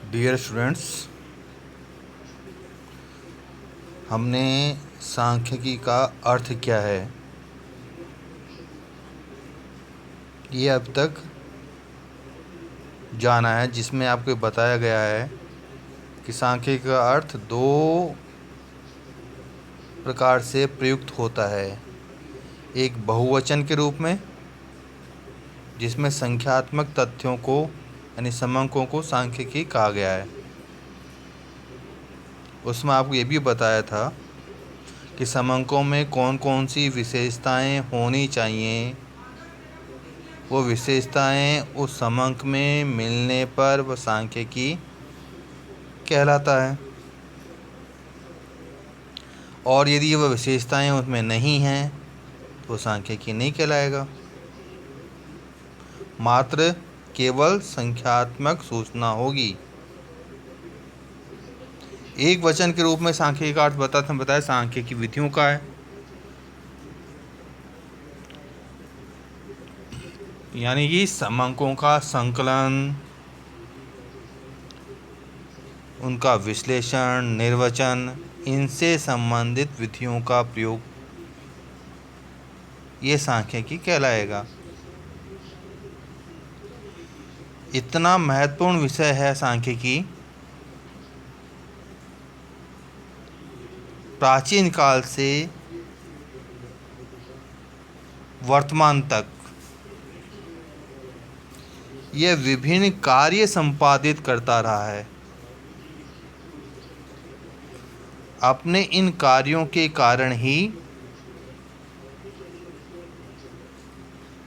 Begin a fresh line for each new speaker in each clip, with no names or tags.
Dear students, हमने सांख्यिकी का अर्थ क्या है ये अब तक जाना है, जिसमें आपको बताया गया है कि सांख्यिकी का अर्थ दो प्रकार से प्रयुक्त होता है। एक बहुवचन के रूप में, जिसमें संख्यात्मक तथ्यों को यानी समंकों को सांख्यिकी कहा गया है। उसमें आपको ये भी बताया था कि समंकों में कौन कौन सी विशेषताएं होनी चाहिए। वो विशेषताएं उस समंक में मिलने पर वह सांख्यिकी कहलाता है, और यदि वह विशेषताएं उसमें नहीं हैं तो सांख्यिकी नहीं कहलाएगा। मात्र केवल संख्यात्मक सूचना होगी। एक वचन के रूप में सांख्यिकी का अर्थ बताया सांख्यिकी विधियों का है, यानी कि समंकों का संकलन, उनका विश्लेषण, निर्वचन, इनसे संबंधित विधियों का प्रयोग, ये सांख्यिकी कहलाएगा। इतना महत्वपूर्ण विषय है सांख्यिकी, प्राचीन काल से वर्तमान तक यह विभिन्न कार्य संपादित करता रहा है। अपने इन कार्यों के कारण ही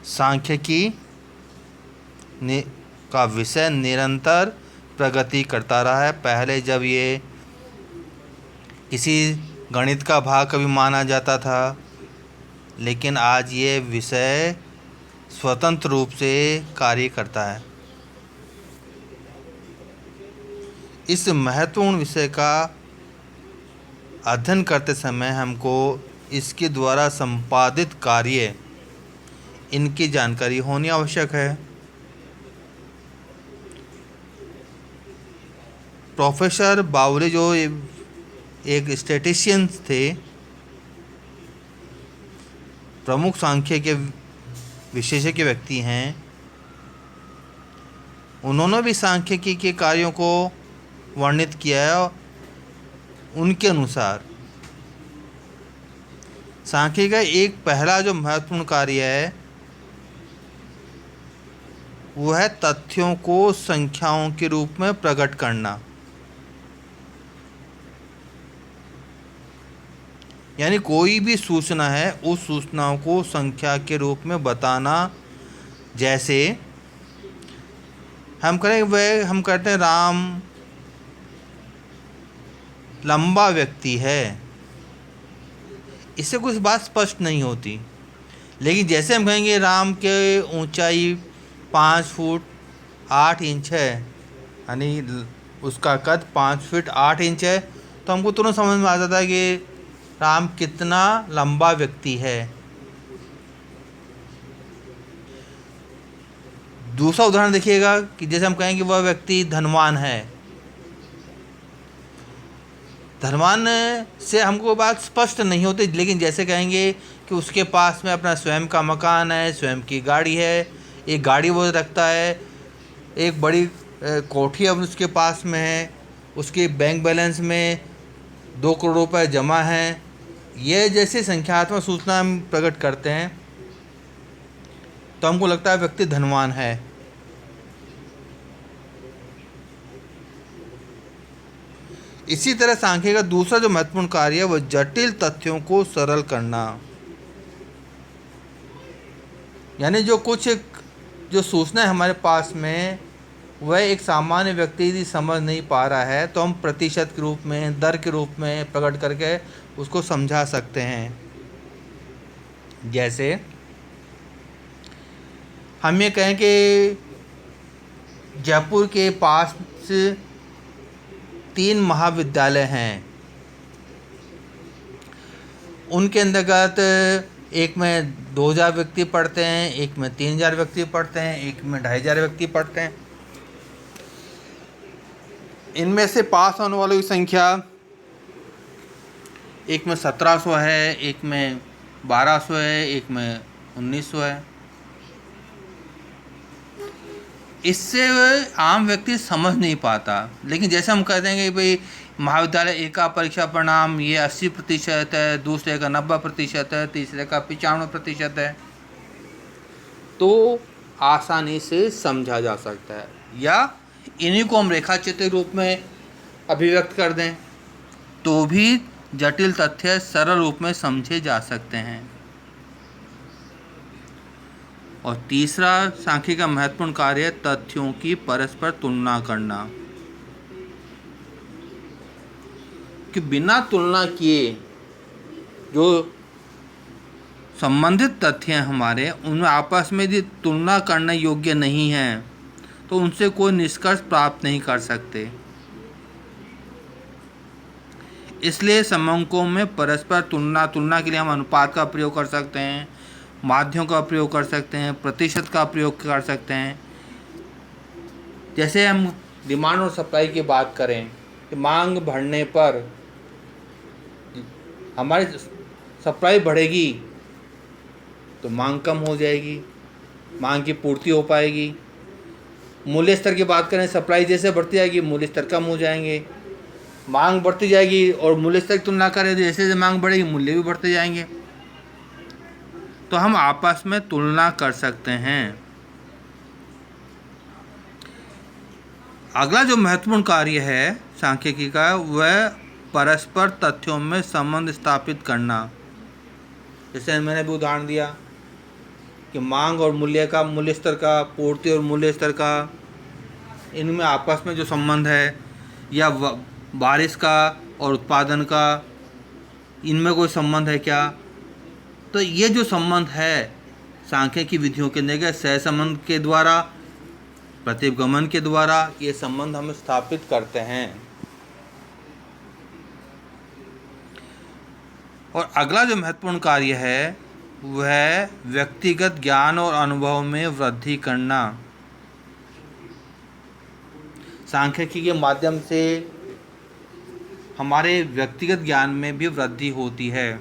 सांख्यिकी का विषय निरंतर प्रगति करता रहा है। पहले जब ये किसी गणित का भाग कभी माना जाता था, लेकिन आज ये विषय स्वतंत्र रूप से कार्य करता है। इस महत्वपूर्ण विषय का अध्ययन करते समय हमको इसके द्वारा संपादित कार्य, इनकी जानकारी होनी आवश्यक है। प्रोफेसर बावले जो एक स्टैटिस्टिशियंस थे, प्रमुख सांख्य के विशेषज्ञ व्यक्ति हैं, उन्होंने भी सांख्यिकी के कार्यों को वर्णित किया है। उनके अनुसार सांख्यिकी का एक पहला जो महत्वपूर्ण कार्य है वो है तथ्यों को संख्याओं के रूप में प्रकट करना, यानी कोई भी सूचना है उस सूचनाओं को संख्या के रूप में बताना। जैसे हम कहते हैं राम लंबा व्यक्ति है, इससे कुछ बात स्पष्ट नहीं होती। लेकिन जैसे हम कहेंगे राम के ऊंचाई 5 फुट 8 इंच है, यानी उसका कद 5 फीट 8 इंच है, तो हमको तुरंत समझ में आ जाता है कि राम कितना लंबा व्यक्ति है। दूसरा उदाहरण देखिएगा कि जैसे हम कहेंगे वह व्यक्ति धनवान है। धनवान से हमको बात स्पष्ट नहीं होती, लेकिन जैसे कहेंगे कि उसके पास में अपना स्वयं का मकान है, स्वयं की गाड़ी है, एक गाड़ी वो रखता है, एक बड़ी कोठी अब उसके पास में है, उसके बैंक बैलेंस में 2 करोड़ रुपए जमा है, ये जैसे संख्यात्मक सूचना हम प्रकट करते हैं तो हमको लगता है व्यक्ति धनवान है। इसी तरह सांख्यिकी का दूसरा जो महत्वपूर्ण कार्य है वह जटिल तथ्यों को सरल करना, यानी जो सूचना है हमारे पास में वह एक सामान्य व्यक्ति यदि समझ नहीं पा रहा है तो हम प्रतिशत के रूप में, दर के रूप में प्रकट करके उसको समझा सकते हैं। जैसे हम ये कहें कि जयपुर के पास 3 महाविद्यालय हैं, उनके अंतर्गत एक में 2000 व्यक्ति पढ़ते हैं, एक में 3000 व्यक्ति पढ़ते हैं, एक में 2500 व्यक्ति पढ़ते हैं। इनमें से पास होने वालों की संख्या एक में 1700 है, एक में 1200 है, एक में 1900 है। इससे आम व्यक्ति समझ नहीं पाता। लेकिन जैसे हम कहते हैं कि भाई महाविद्यालय एक का परीक्षा परिणाम ये 80% है, दूसरे का 90% है, तीसरे का 95% है, तो आसानी से समझा जा सकता है। या इन्हीं को हम रेखा चित्र रूप में अभिव्यक्त कर दें तो भी जटिल तथ्य सरल रूप में समझे जा सकते हैं। और तीसरा सांख्यिकी का महत्वपूर्ण कार्य है तथ्यों की परस्पर तुलना करना, कि बिना तुलना किए जो संबंधित तथ्य हैं हमारे, उनमें आपस में यदि तुलना करने योग्य नहीं है तो उनसे कोई निष्कर्ष प्राप्त नहीं कर सकते। इसलिए समंकों में परस्पर तुलना के लिए हम अनुपात का प्रयोग कर सकते हैं, माध्यों का प्रयोग कर सकते हैं, प्रतिशत का प्रयोग कर सकते हैं। जैसे हम डिमांड और सप्लाई की बात करें कि मांग बढ़ने पर हमारी सप्लाई बढ़ेगी तो मांग कम हो जाएगी, मांग की पूर्ति हो पाएगी। मूल्य स्तर की बात करें, सप्लाई जैसे बढ़ती जाएगी मूल्य स्तर कम हो जाएंगे। मांग बढ़ती जाएगी और मूल्य स्तर की तुलना करें तो जैसे जैसे मांग बढ़ेगी मूल्य भी बढ़ते जाएंगे। तो हम आपस में तुलना कर सकते हैं। अगला जो महत्वपूर्ण कार्य है सांख्यिकी का, वह परस्पर तथ्यों में संबंध स्थापित करना। जैसे मैंने भी उदाहरण दिया कि मांग और मूल्य का, मूल्य स्तर का, पूर्ति और मूल्य स्तर का, इनमें आपस में जो संबंध है, या बारिश का और उत्पादन का, इनमें कोई संबंध है क्या? तो ये जो संबंध है सांख्यिकी विधियों के अंतर्गत सहसंबंध के द्वारा, प्रतिगमन के द्वारा ये संबंध हम स्थापित करते हैं। और अगला जो महत्वपूर्ण कार्य है वह व्यक्तिगत ज्ञान और अनुभव में वृद्धि करना। सांख्यिकी के माध्यम से हमारे व्यक्तिगत ज्ञान में भी वृद्धि होती है।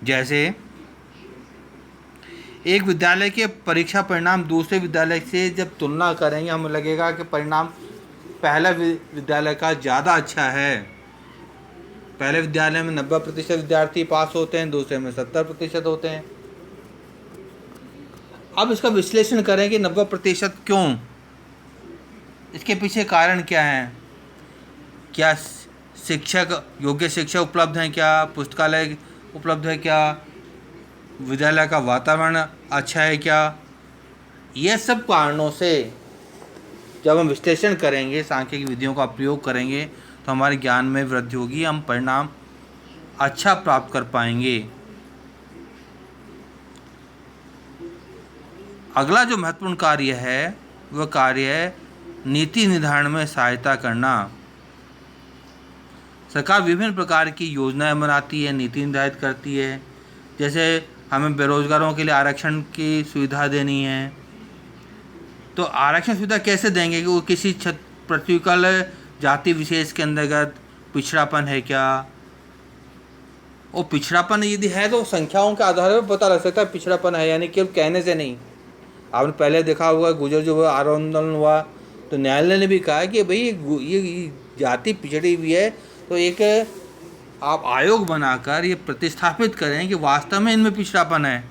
जैसे एक विद्यालय के परीक्षा परिणाम दूसरे विद्यालय से जब तुलना करेंगे, हमें लगेगा कि परिणाम पहला विद्यालय का ज़्यादा अच्छा है। पहले विद्यालय में 90% विद्यार्थी पास होते हैं, दूसरे में 70% होते हैं। अब इसका विश्लेषण करें कि 90% क्यों, इसके पीछे कारण क्या है? क्या शिक्षक, योग्य शिक्षक उपलब्ध हैं क्या? पुस्तकालय उपलब्ध है क्या? विद्यालय का वातावरण अच्छा है क्या? ये सब कारणों से जब हम विश्लेषण करेंगे, सांख्यिकी विधियों का प्रयोग करेंगे, तो हमारे ज्ञान में वृद्धि होगी, हम परिणाम अच्छा प्राप्त कर पाएंगे। अगला जो महत्वपूर्ण कार्य है वह कार्य है नीति निर्धारण में सहायता करना। सरकार विभिन्न प्रकार की योजनाएं बनाती है, नीति निर्धारित करती है। जैसे हमें बेरोजगारों के लिए आरक्षण की सुविधा देनी है, तो आरक्षण सुविधा कैसे देंगे कि वो किसी प्रतिकूल जाति विशेष के अंतर्गत पिछड़ापन है क्या? वो पिछड़ापन यदि है तो संख्याओं के आधार पर पता लग सकता है पिछड़ापन है, यानी केवल कहने से नहीं। आपने पहले देखा होगा गुजर जो आंदोलन हुआ तो न्यायालय ने भी कहा कि भाई ये जाति पिछड़ी हुई है, तो एक आप आयोग बनाकर ये प्रतिस्थापित करें कि वास्तव में इनमें पिछड़ापन है।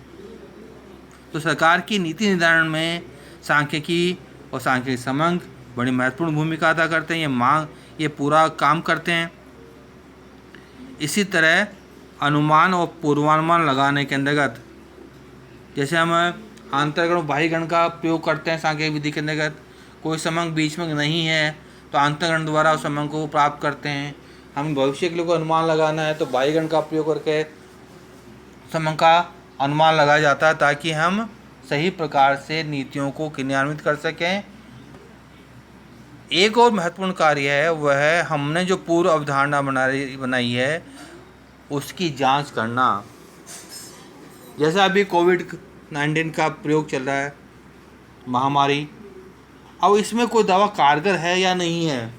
तो सरकार की नीति निर्धारण में सांख्यिकी और सांख्यिकी समंक बड़ी महत्वपूर्ण भूमिका अदा करते हैं। ये पूरा काम करते हैं। इसी तरह अनुमान और पूर्वानुमान लगाने के अंतर्गत, जैसे हम आंतरगण और बाह्यगण का प्रयोग करते हैं सांख्यिकी विधि के अंतर्गत, कोई समंक बीच में नहीं है तो आंतरगण द्वारा उस समंक को प्राप्त करते हैं। हम भविष्य के लिए कोई अनुमान लगाना है तो बाह्यगण का प्रयोग करके समंक का अनुमान लगाया जाता है, ताकि हम सही प्रकार से नीतियों को क्रियान्वित कर सकें। एक और महत्वपूर्ण कार्य है वह है हमने जो पूर्व अवधारणा बनाई है उसकी जांच करना। जैसे अभी कोविड-19 का प्रयोग चल रहा है, महामारी। अब इसमें कोई दवा कारगर है या नहीं है,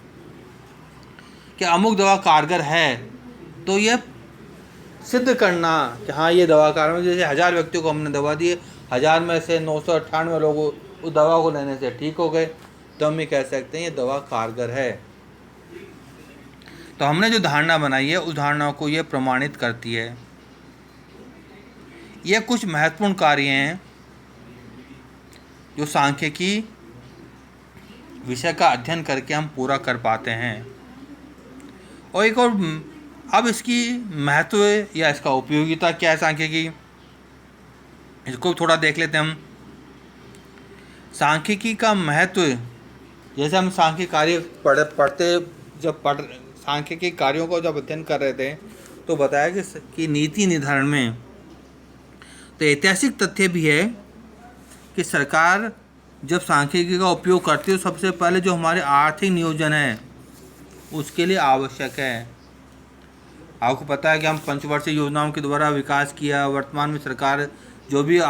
कि अमुक दवा कारगर है, तो ये सिद्ध करना कि हाँ ये दवा कारगर, जैसे 1000 व्यक्तियों को हमने दवा दी, 1000 में से 998 लोग उस दवा को लेने से ठीक हो गए, तो हम ये कह सकते हैं ये दवा कारगर है। तो हमने जो धारणा बनाई है उस धारणा को ये प्रमाणित करती है। ये कुछ महत्वपूर्ण कार्य हैं जो सांख्यिकी विषय का अध्ययन करके हम पूरा कर पाते हैं। और एक और, अब इसकी महत्व या इसका उपयोगिता क्या है सांख्यिकी, इसको थोड़ा देख लेते हैं हम। सांख्यिकी का महत्व, जैसे हम सांख्यिकी कार्य सांख्यिकी कार्यों को जब अध्ययन कर रहे थे तो बताया कि नीति निर्धारण में तो ऐतिहासिक तथ्य भी है कि सरकार जब सांख्यिकी का उपयोग करती है तो सबसे पहले जो हमारे आर्थिक नियोजन है उसके लिए आवश्यक है। आपको पता है कि हम पंचवर्षीय योजनाओं के द्वारा विकास किया। वर्तमान में सरकार जो भी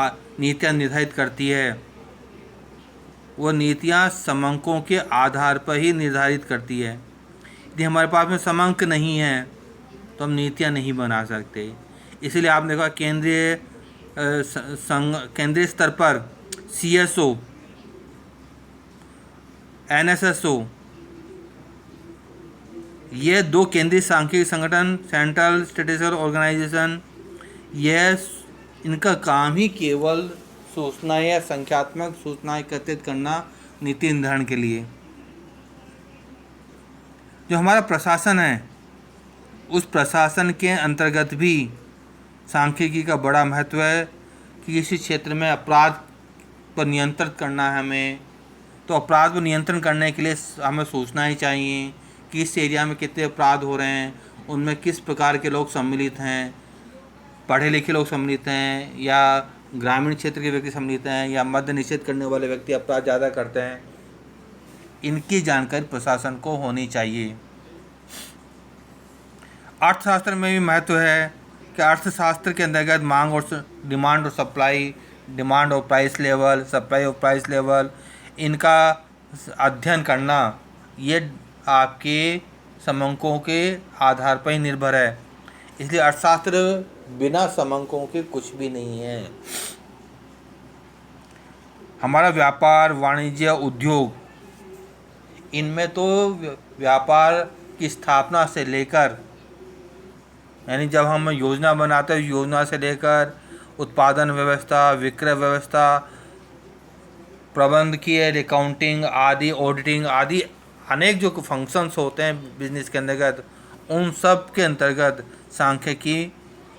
नीतियाँ निर्धारित करती है वो नीतियाँ समंकों के आधार पर ही निर्धारित करती है। यदि हमारे पास में समंक नहीं है तो हम नीतियाँ नहीं बना सकते। इसीलिए आपने देखा केंद्रीय स्तर पर CSO, NSSO, ये 2 केंद्रीय सांख्यिकी संगठन, सेंट्रल स्टैटिस्टिकल ऑर्गेनाइजेशन, यह इनका काम ही केवल सूचना या संख्यात्मक सूचना एकत्रित करना नीति निर्धारण के लिए। जो हमारा प्रशासन है उस प्रशासन के अंतर्गत भी सांख्यिकी का बड़ा महत्व है कि किसी क्षेत्र में अपराध पर नियंत्रित करना है हमें, तो अपराध पर नियंत्रण करने के लिए हमें सोचना ही चाहिए कि इस एरिया में कितने अपराध हो रहे हैं, उनमें किस प्रकार के लोग सम्मिलित हैं, पढ़े लिखे लोग सम्मिलित हैं या ग्रामीण क्षेत्र के व्यक्ति सम्मिलित हैं या मद्य निषेध करने वाले व्यक्ति अपराध ज़्यादा करते हैं। इनकी जानकारी प्रशासन को होनी चाहिए। अर्थशास्त्र में भी महत्व है कि अर्थशास्त्र के अंतर्गत मांग और डिमांड और सप्लाई, डिमांड और प्राइस लेवल, सप्लाई और प्राइस लेवल, इनका अध्ययन करना ये आपके समंकों के आधार पर ही निर्भर है। इसलिए अर्थशास्त्र बिना समंकों के कुछ भी नहीं है। हमारा व्यापार, वाणिज्य, उद्योग, इनमें तो व्यापार की स्थापना से लेकर, यानी जब हम योजना बनाते हैं योजना से लेकर उत्पादन व्यवस्था, विक्रय व्यवस्था, प्रबंधकीय, अकाउंटिंग आदि, ऑडिटिंग आदि अनेक जो फंक्शंस होते हैं बिजनेस के अंतर्गत, उन सब के अंतर्गत सांख्यिकी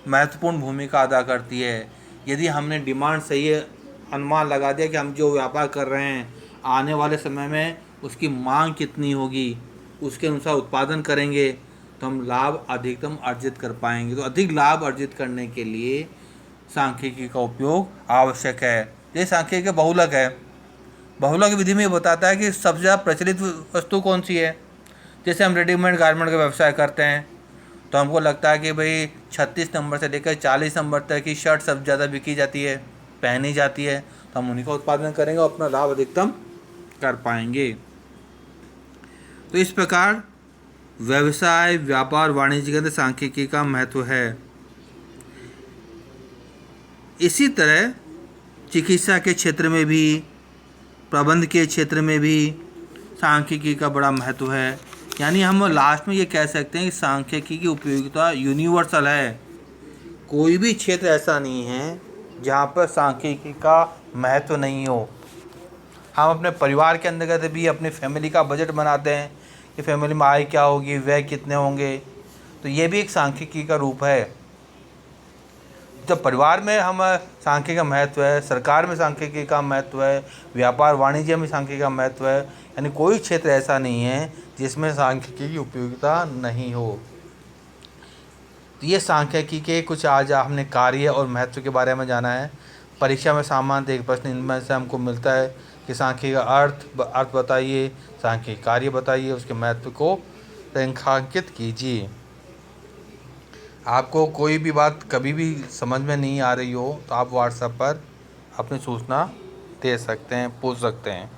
महत्वपूर्ण भूमिका अदा करती है। यदि हमने डिमांड सही अनुमान लगा दिया कि हम जो व्यापार कर रहे हैं आने वाले समय में उसकी मांग कितनी होगी, उसके अनुसार उत्पादन करेंगे तो हम लाभ अधिकतम अर्जित कर पाएंगे। तो अधिक लाभ अर्जित करने के लिए सांख्यिकी का उपयोग आवश्यक है। ये सांख्यिकी बहुलक है। बहुलक विधि में बताता है कि सबसे ज़्यादा प्रचलित वस्तु कौन सी है। जैसे हम रेडीमेड गारमेंट का व्यवसाय करते हैं तो हमको लगता है कि भाई 36 नंबर से लेकर 40 नंबर तक की शर्ट सबसे ज़्यादा बिकी जाती है, पहनी जाती है, तो हम उन्हीं का उत्पादन करेंगे और अपना लाभ अधिकतम कर पाएंगे। तो इस प्रकार व्यवसाय, व्यापार, वाणिज्य के अंदर सांख्यिकी का महत्व है। इसी तरह चिकित्सा के क्षेत्र में भी, प्रबंध के क्षेत्र में भी सांख्यिकी का बड़ा महत्व है। यानी हम लास्ट में ये कह सकते हैं कि सांख्यिकी की उपयोगिता यूनिवर्सल है। कोई भी क्षेत्र ऐसा नहीं है जहाँ पर सांख्यिकी का महत्व नहीं हो। हम अपने परिवार के अंतर्गत भी अपनी फैमिली का बजट बनाते हैं कि फैमिली में आय क्या होगी, व्यय कितने होंगे, तो ये भी एक सांख्यिकी का रूप है। जब परिवार में हम सांख्यिकी का महत्व है, सरकार में सांख्यिकी का महत्व है, व्यापार वाणिज्य में सांख्यिकी का महत्व है, यानी कोई क्षेत्र ऐसा नहीं है जिसमें सांख्यिकी की उपयोगिता नहीं हो। तो ये सांख्यिकी के कुछ आज हमने कार्य और महत्व के बारे में जाना है। परीक्षा में सामान्य एक प्रश्न इनमें से हमको मिलता है कि सांख्यिकी का अर्थ बताइए, सांख्यिकी कार्य बताइए, उसके महत्व को रेखांकित कीजिए। आपको कोई भी बात कभी भी समझ में नहीं आ रही हो तो आप व्हाट्सएप पर अपनी सूचना दे सकते हैं, पूछ सकते हैं।